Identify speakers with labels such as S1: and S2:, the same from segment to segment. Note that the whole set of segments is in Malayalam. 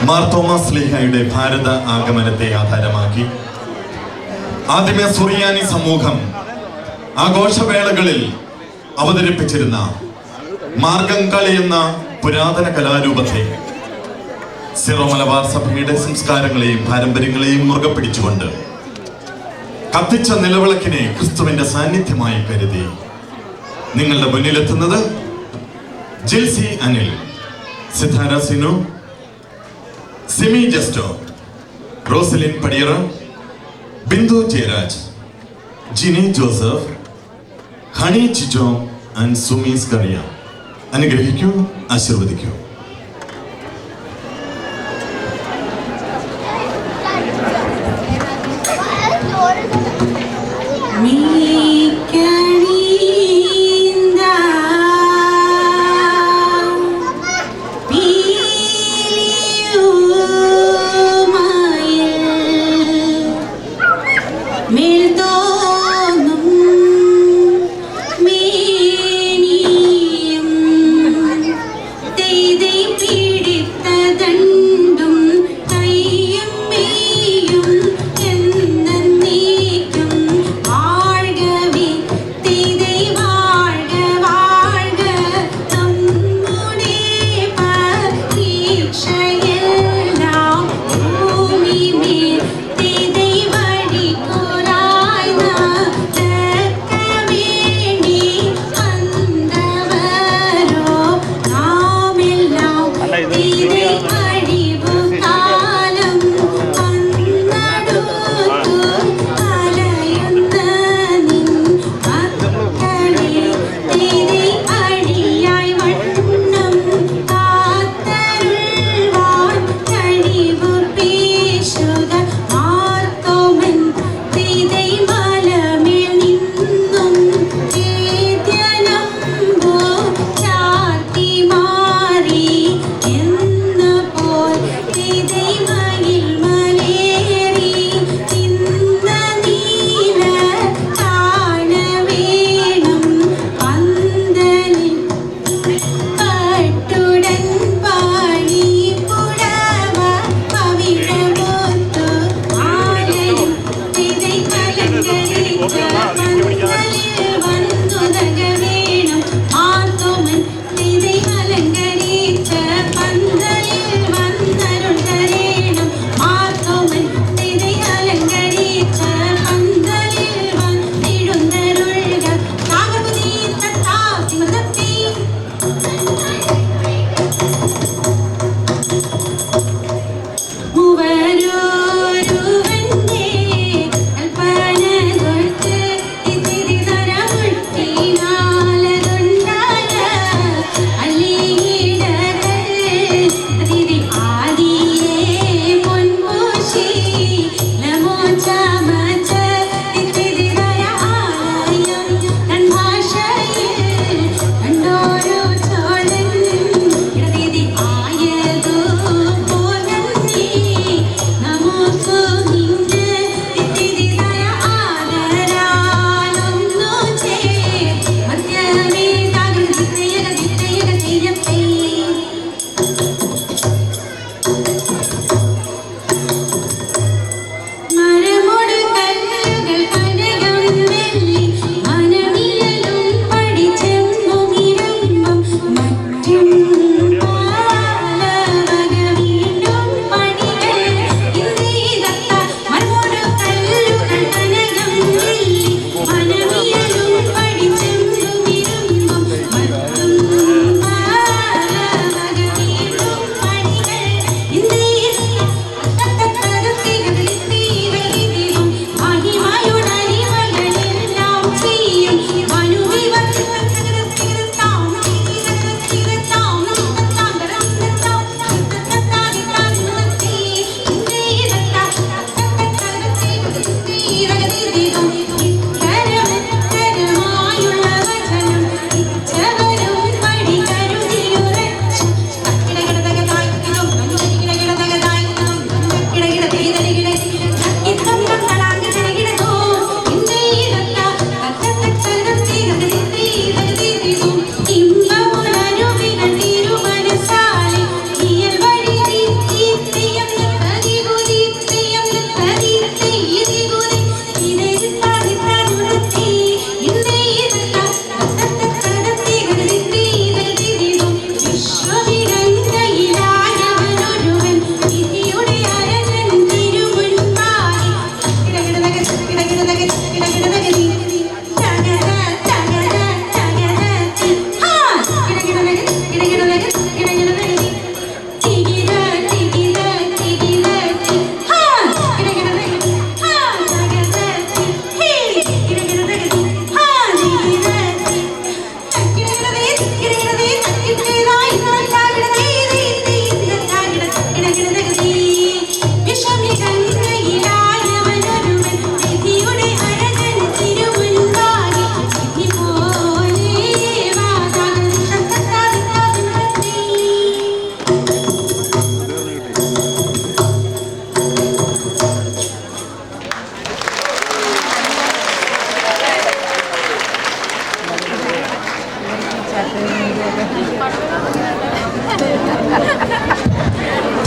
S1: മാർ തോമസ് ശ്ലീഹായുടെ ഭാരത ആഗമനത്തെ ആധാരമാക്കി ആദ്യമേ സുറിയാനി സമൂഹം ആഘോഷവേളകളിൽ അവതരിപ്പിച്ചിരുന്ന മാർഗംകളി എന്ന പുരാതന കലാരൂപത്തെ സിറോ മലബാർ സഭയുടെ സംസ്കാരങ്ങളെയും പാരമ്പര്യങ്ങളെയും മുറുകെ പിടിച്ചുകൊണ്ട് കത്തിച്ച നിലവിളക്കിനെ ക്രിസ്തുവിന്റെ സാന്നിധ്യമായി കരുതി നിങ്ങളുടെ മുന്നിലെത്തുന്നത് ജിൽസി അനിൽ, സിതാര സിനു, സിമി ജസ്റ്റോ, റോസലിൻ പടിയറ, ബിന്ദു ജയരാജ്, ജിനി ജോസഫ്, ഹണി ചിജോ ആൻഡ് സുമീസ് കറിയ. അനുഗ്രഹിക്കൂ, ആശീർവദിക്കൂ.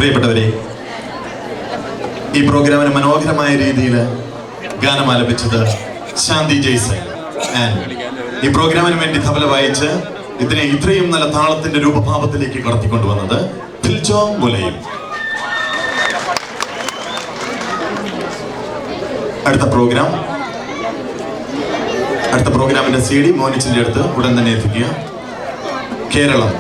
S1: പ്രിയപ്പെട്ടവരെ, ഈ പ്രോഗ്രാമിന് മനോഹരമായ രീതിയിൽ ഗാനം ആലപിച്ചത് ശാന്തി ജയ്സൺ. ഈ പ്രോഗ്രാമിന് വേണ്ടി തബല വായിച്ച് ഇതിനെ ഇത്രയും നല്ല താളത്തിന്റെ രൂപഭാവത്തിലേക്ക് കടത്തിക്കൊണ്ടുവന്നത് ദിൽജോ മുലയും. അടുത്ത പ്രോഗ്രാമിന്റെ CD മോനിച്ചിന്റെ അടുത്ത് ഉടൻ തന്നെ എത്തിക്കുക. കേരളം